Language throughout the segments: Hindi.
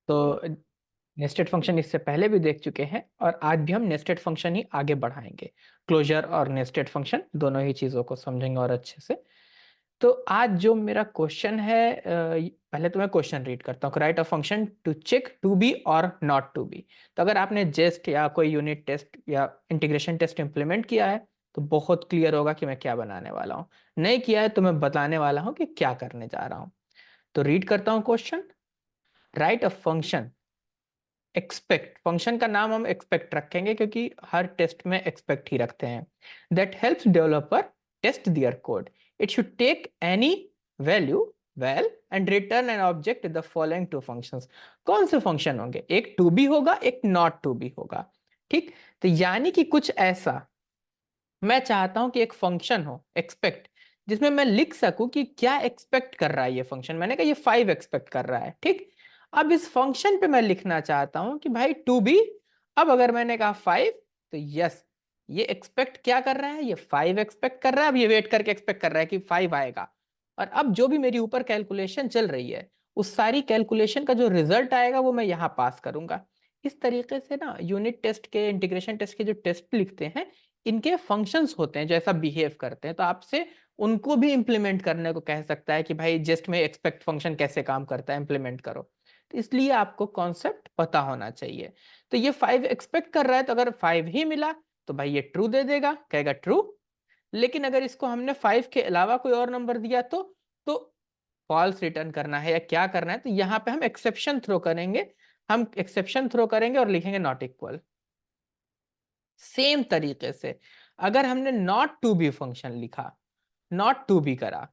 तो नेस्टेड फंक्शन इससे पहले भी देख चुके हैं और आज भी हम नेस्टेड फंक्शन ही आगे बढ़ाएंगे। क्लोजर और नेस्टेड फंक्शन दोनों ही चीज़ों को समझेंगे और अच्छे से। तो आज जो मेरा क्वेश्चन है, पहले तो मैं क्वेश्चन रीड करता हूँ। Write a function to check to be और नॉट टू बी। तो अगर आपने जेस्ट या कोई यूनिट टेस्ट या इंटीग्रेशन टेस्ट इंप्लीमेंट किया है तो बहुत क्लियर होगा कि मैं क्या बनाने वाला हूँ। नहीं किया है तो मैं बताने वाला हूँ कि क्या करने जा रहा हूँ। तो रीड करता हूँ question. Right a function expect, function का नाम हम एक्सपेक्ट रखेंगे क्योंकि हर टेस्ट में एक्सपेक्ट ही रखते हैं। That helps developer test their code. It should take any value well and return an object the following two functions. कौन से फंक्शन होंगे? एक टू बी होगा, एक नॉट टू बी होगा। ठीक, तो यानी कि कुछ ऐसा मैं चाहता हूं कि एक फंक्शन हो एक्सपेक्ट, जिसमें मैं लिख सकूं कि क्या एक्सपेक्ट कर रहा है ये फंक्शन। मैंने कहा ये 5 एक्सपेक्ट कर रहा है। ठीक, अब इस फंक्शन पे मैं लिखना चाहता हूं कि भाई टू बी। अब अगर मैंने कहा 5 तो यस, ये एक्सपेक्ट क्या कर रहा है? ये 5 एक्सपेक्ट कर रहा है। अब ये वेट करके एक्सपेक्ट कर रहा है कि 5 आएगा। और अब जो भी मेरी ऊपर कैलकुलेशन चल रही है उस सारी कैलकुलेशन का जो रिजल्ट आएगा वो मैं यहां पास करूंगा। इस तरीके से ना यूनिट टेस्ट के, इंटीग्रेशन टेस्ट के जो टेस्ट लिखते हैं इनके फंक्शंस होते हैं जो ऐसा बिहेव करते हैं। तो आपसे उनको भी इंप्लीमेंट करने को कह सकता है कि भाई जस्ट में एक्सपेक्ट फंक्शन कैसे काम करता है, इंप्लीमेंट करो। तो इसलिए आपको कॉन्सेप्ट पता होना चाहिए। तो ये 5 एक्सपेक्ट कर रहा है तो अगर 5 ही मिला तो भाई ये ट्रू दे देगा, कहेगा ट्रू। लेकिन अगर इसको हमने 5 के अलावा कोई और नंबर दिया तो फॉल्स रिटर्न करना है या क्या करना है। तो यहाँ पे हम एक्सेप्शन थ्रो करेंगे। हम एक्सेप्शन थ्रो करेंगे और लिखेंगे नॉट इक्वल। सेम तरीके से अगर हमने नॉट टू बी फंक्शन लिखा, नॉट टू बी करा,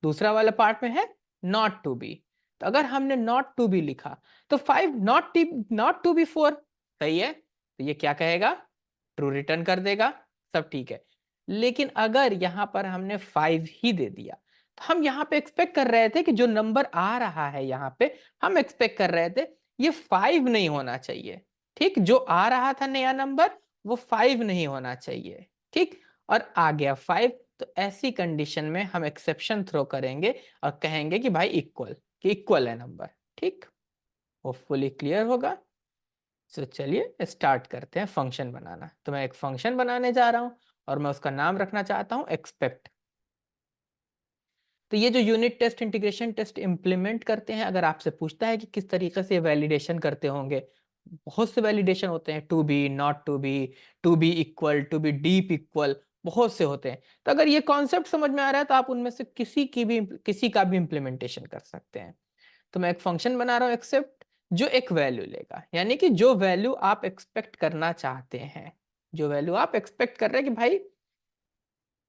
दूसरा वाला पार्ट में है नॉट टू बी। तो अगर हमने नॉट टू बी लिखा तो 5 नॉट टू बी 4 सही है, तो ये क्या कहेगा? ट्रू रिटर्न कर देगा। सब ठीक है। लेकिन अगर यहां पर हमने 5 ही दे दिया तो हम यहां पे एक्सपेक्ट कर रहे थे कि जो नंबर आ रहा है यहां पे, हम एक्सपेक्ट कर रहे थे ये 5 नहीं होना चाहिए। ठीक, जो आ रहा था नया नंबर वो 5 नहीं होना चाहिए। ठीक, और आ गया 5। तो ऐसी कंडीशन में हम एक्सेप्शन थ्रो करेंगे और कहेंगे कि भाई इक्वल, कि इक्वल है नंबर। ठीक, होपफुली क्लियर होगा। तो चलिए स्टार्ट करते हैं फंक्शन बनाना। तो मैं एक फंक्शन बनाने जा रहा हूं और मैं उसका नाम रखना चाहता हूं एक्सपेक्ट। तो ये जो unit test, integration test implement करते हैं, अगर आपसे पूछता है कि किस तरीके से वैलिडेशन करते होंगे, बहुत से वैलिडेशन होते हैं। To be, not to be equal, to be deep equal, बहुत से होते हैं। तो अगर ये कॉन्सेप्ट समझ में आ रहा है तो आप उनमें से किसी का भी इंप्लीमेंटेशन कर सकते हैं। तो मैं एक फंक्शन बना रहा हूं एक्सेप्ट, जो एक वैल्यू लेगा, यानी कि जो वैल्यू आप एक्सपेक्ट करना चाहते हैं, जो वैल्यू आप एक्सपेक्ट कर रहे हैं कि भाई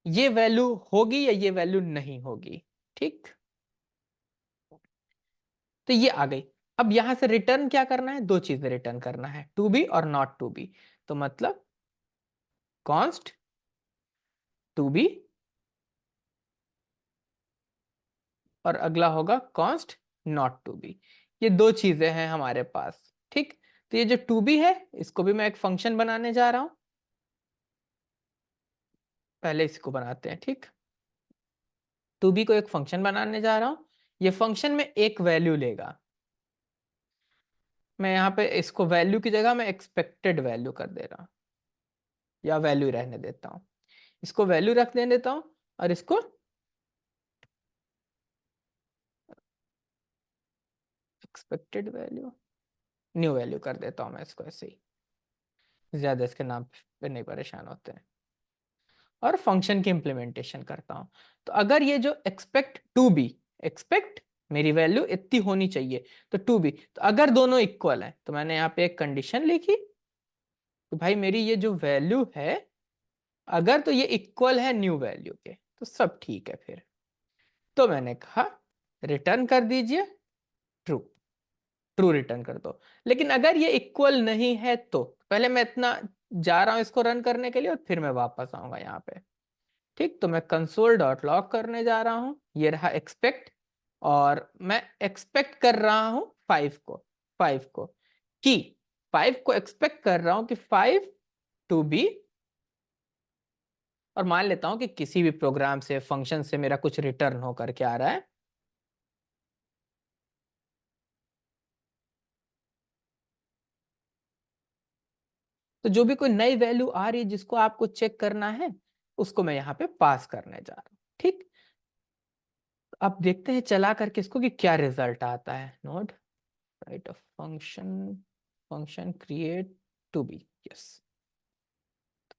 ये वैल्यू होगी या ये वैल्यू नहीं होगी। ठीक, तो ये आ गई। अब यहां से रिटर्न क्या करना है? दो चीजें रिटर्न करना है, टू बी और नॉट टू बी। तो मतलब कॉन्स्ट टू बी और अगला होगा कॉन्स्ट नॉट टू बी। ये दो चीजें हैं हमारे पास। ठीक, तो ये जो टू बी है इसको भी मैं एक फंक्शन बनाने जा रहा हूं। पहले इसको बनाते हैं। ठीक, टू बी को एक फंक्शन बनाने जा रहा हूं। ये फंक्शन में एक वैल्यू लेगा। मैं यहाँ पे इसको वैल्यू की जगह मैं एक्सपेक्टेड वैल्यू कर दे रहा हूं, या वैल्यू रहने देता हूं। इसको वैल्यू रख देने देता हूं और इसको एक्सपेक्टेड वैल्यू, न्यू वैल्यू कर देता हूं मैं इसको ऐसे ही। ज्यादा इसके नाम पे नहीं परेशान होते हैं। और फंक्शन की इंप्लीमेंटेशन करता हूं। तो अगर ये जो एक्सपेक्ट टू बी, एक्सपेक्ट मेरी वैल्यू इतनी होनी चाहिए, तो टू बी, तो अगर दोनों इक्वल है तो मैंने यहाँ पे एक कंडीशन लिखी कि भाई मेरी ये जो वैल्यू है अगर तो ये इक्वल है न्यू वैल्यू के तो सब ठीक है फिर। तो मैंने कहा रिटर्न कर दीजिए ट्रू, ट्रू रिटर्न कर दो। लेकिन अगर ये इक्वल नहीं है तो पहले मैं इतना जा रहा हूं इसको रन करने के लिए और फिर मैं वापस आऊंगा यहाँ पे। ठीक, तो मैं कंसोल डॉट लॉग करने जा रहा हूं। ये रहा एक्सपेक्ट, और मैं एक्सपेक्ट कर रहा हूं 5 को, 5 को कि 5 को एक्सपेक्ट कर रहा हूं कि 5 टू बी। और मान लेता हूं कि किसी भी प्रोग्राम से, फंक्शन से मेरा कुछ रिटर्न होकर के आ रहा है। तो जो भी कोई नई वैल्यू आ रही है जिसको आपको चेक करना है उसको मैं यहाँ पे पास करने जा रहा हूँ। ठीक, अब देखते हैं चला करके इसको कि क्या रिजल्ट आता है। Node write of function, function create to be, yes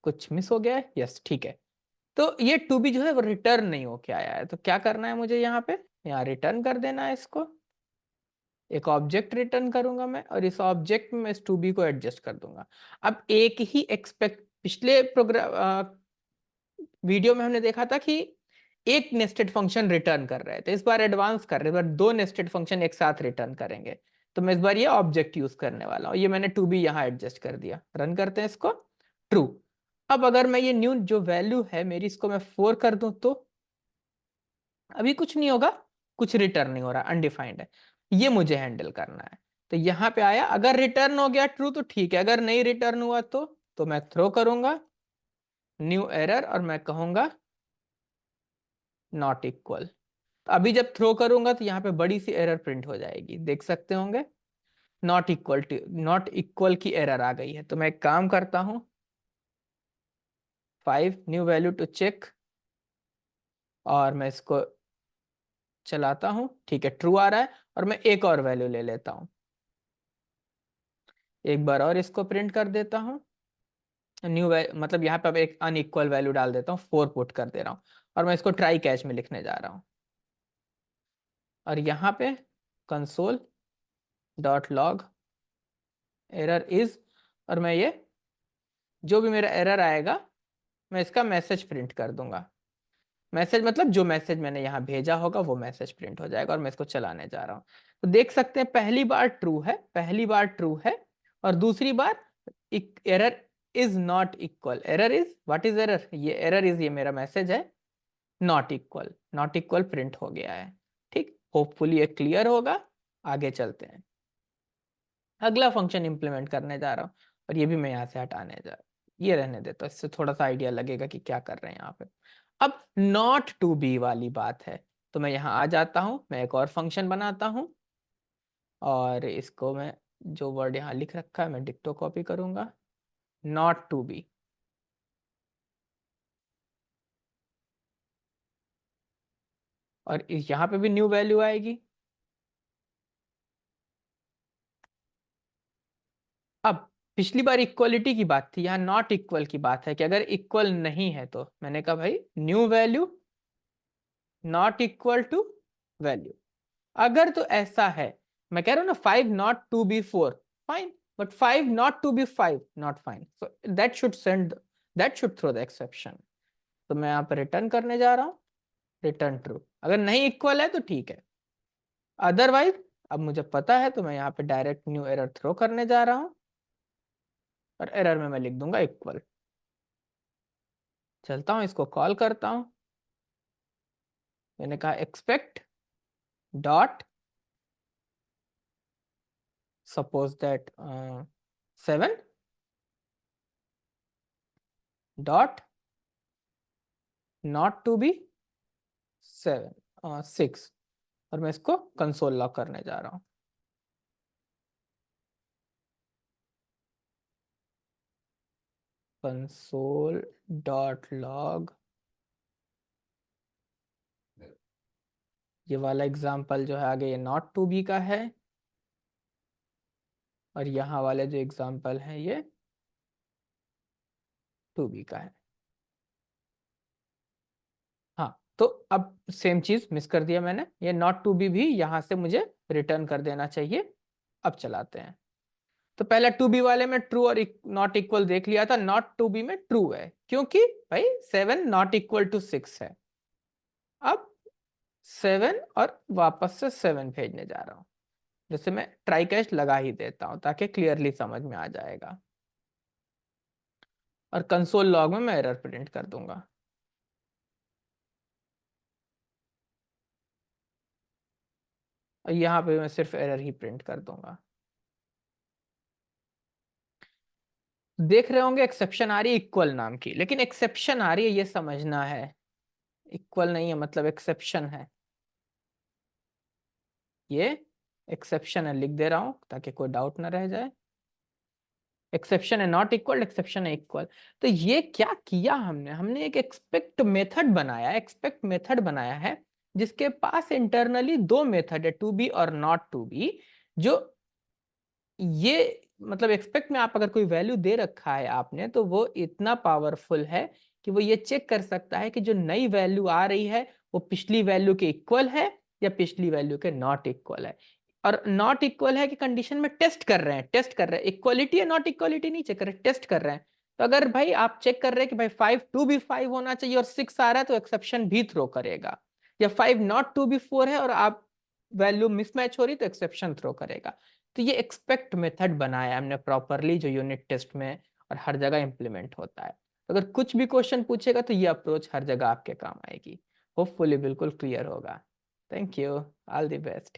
कुछ मिस हो गया है, यस ठीक है। तो ये टू बी जो है वो रिटर्न नहीं होके आया है, तो क्या करना है मुझे यहाँ पे, यहाँ रिटर्न कर देना है इसको। एक ऑब्जेक्ट रिटर्न करूंगा मैं और इस ऑब्जेक्ट में इस टू बी को एडजस्ट कर दूंगा। अब एक ही एक्सपेक्ट, पिछले प्रोग्राम वीडियो में हमने देखा था कि एक नेस्टेड फंक्शन रिटर्न कर रहे थे, इस बार एडवांस कर रहे हैं, इस बार दो नेस्टेड फंक्शन एक साथ रिटर्न करेंगे। तो मैं इस बार ये ऑब्जेक्ट यूज करने वाला हूँ, ये मैंने टू बी यहाँ एडजस्ट कर दिया। रन करते हैं इसको, ट्रू। अब अगर मैं ये न्यू जो वैल्यू है मेरी इसको मैं 4 कर दूं तो अभी कुछ नहीं होगा, कुछ रिटर्न नहीं हो रहा, अनडिफाइंड है। ये मुझे हैंडल करना है। तो यहाँ पे आया, अगर रिटर्न हो गया ट्रू तो ठीक है, अगर नहीं रिटर्न हुआ तो मैं थ्रो करूंगा न्यू एरर और मैं कहूंगा नॉट इक्वल। तो अभी जब थ्रो करूंगा तो यहाँ पे बड़ी सी एरर प्रिंट हो जाएगी, देख सकते होंगे not equal to, not equal की एरर आ गई है। तो मैं एक काम करता हूं 5 न्यू वैल्यू टू चेक और मैं इसको चलाता हूं, ठीक है ट्रू आ रहा है। और मैं एक और वैल्यू ले लेता हूं, एक बार और इसको प्रिंट कर देता हूं न्यू, मतलब यहाँ पे अब एक अनइक्वल वैल्यू डाल देता हूँ, 4 पुट कर दे रहा हूँ और मैं इसको ट्राई कैच में लिखने जा रहा हूँ। और यहाँ पे console dot log error is, और मैं ये जो भी मेरा एरर आएगा मैं इसका मैसेज प्रिंट कर दूंगा। मैसेज मतलब जो मैसेज मैंने यहाँ भेजा होगा वो मैसेज प्रिंट हो जाएगा और मैं इसको चलाने जा रहा हूँ। तो देख सकते हैं पहली बार ट्रू है, पहली बार ट्रू है, और दूसरी बार error is not equal. Error is, what is error, ये एरर इज, ये मेरा मैसेज है not equal, not equal print हो गया है। ठीक, होपफुली ये क्लियर होगा। आगे चलते हैं, अगला फंक्शन इंप्लीमेंट करने जा रहा हूँ और ये भी मैं यहाँ से हटाने जा रहा हूँ, ये रहने देता हूँ, इससे थोड़ा सा आइडिया लगेगा कि क्या कर रहे हैं यहाँ पे। अब नॉट टू बी वाली बात है, तो मैं यहाँ आ जाता हूँ, मैं एक और फंक्शन बनाता हूँ और इसको मैं जो वर्ड यहाँ लिख रखा है मैं डिक्टो कॉपी करूंगा, नॉट टू बी। और यहाँ पे भी न्यू वैल्यू आएगी। अब पिछली बार इक्वलिटी की बात थी, यहाँ नॉट इक्वल की बात है कि अगर इक्वल नहीं है तो मैंने कहा भाई new value not equal to value. अगर तो ऐसा है, मैं कह रहा हूं ना 5 not to be 4, fine, but 5 not to be 5 not fine, so that should send, that should throw the exception. तो मैं यहाँ पर रिटर्न करने जा रहा हूं रिटर्न ट्रू। अगर नहीं इक्वल है तो ठीक है, अदरवाइज अब मुझे पता है तो मैं यहाँ पे डायरेक्ट न्यू एरर थ्रो करने जा रहा हूं और एरर में मैं लिख दूंगा इक्वल। चलता हूं इसको कॉल करता हूं, मैंने कहा expect dot suppose that 7 dot not to be 6, और मैं इसको कंसोल लॉग करने जा रहा हूं। कंसोल डॉट लॉग, ये वाला एग्जांपल जो है आगे ये नॉट टू बी का है और यहाँ वाले जो एग्जांपल है ये टू बी का है। हाँ, तो अब सेम चीज मिस कर दिया मैंने, ये नॉट टू बी भी यहाँ से मुझे रिटर्न कर देना चाहिए। अब चलाते हैं, तो पहले टू बी वाले में ट्रू और नॉट इक्वल देख लिया था, नॉट टू बी में ट्रू है क्योंकि भाई 7 नॉट इक्वल टू 6 है। अब 7 और वापस से 7 भेजने जा रहा हूं, जैसे मैं ट्राई कैच लगा ही देता हूं ताकि क्लियरली समझ में आ जाएगा। और कंसोल लॉग में मैं एरर प्रिंट कर दूंगा। और यहाँ पे मैं सिर्फ एरर ही प्रिंट कर दूंगा। देख रहे होंगे एक्सेप्शन आ रही है इक्वल नाम की, लेकिन एक्सेप्शन आ रही है ये समझना है, इक्वल नहीं है मतलब एक्सेप्शन है। ये एक्सेप्शन है, लिख दे रहा हूं ताकि कोई डाउट ना रह जाए। एक्सेप्शन है नॉट इक्वल, एक्सेप्शन है इक्वल। तो ये क्या किया हमने, हमने एक एक्सपेक्ट मेथड बनाया, एक्सपेक्ट मेथड बनाया है जिसके पास इंटरनली दो मेथड है, टू बी और नॉट टू बी। जो ये मतलब एक्सपेक्ट में आप अगर कोई वैल्यू दे रखा है आपने, तो वो इतना पावरफुल है कि वो ये चेक कर सकता है कि जो नई वैल्यू आ रही है वो पिछली वैल्यू के इक्वल है या पिछली वैल्यू के नॉट इक्वल है। और नॉट इक्वल है कि कंडीशन में टेस्ट कर रहे हैं, टेस्ट कर रहे हैं, इक्वलिटी है नॉट इक्वलिटी नहीं चेक कर रहे, टेस्ट कर रहे हैं। तो अगर भाई आप चेक कर रहे हैं कि भाई 5 टू बी 5 होना चाहिए और 6 आ रहा है, तो एक्सेप्शन भी थ्रो करेगा। या 5 नॉट टू बी 4 है और आप वैल्यू मिसमैच हो रही तो एक्सेप्शन थ्रो करेगा। तो ये एक्सपेक्ट मेथड बनाया हमने प्रॉपरली, जो यूनिट टेस्ट में और हर जगह इंप्लीमेंट होता है। तो अगर कुछ भी क्वेश्चन पूछेगा तो ये अप्रोच हर जगह आपके काम आएगी। होपफुली बिल्कुल क्लियर होगा। Thank you, all the best.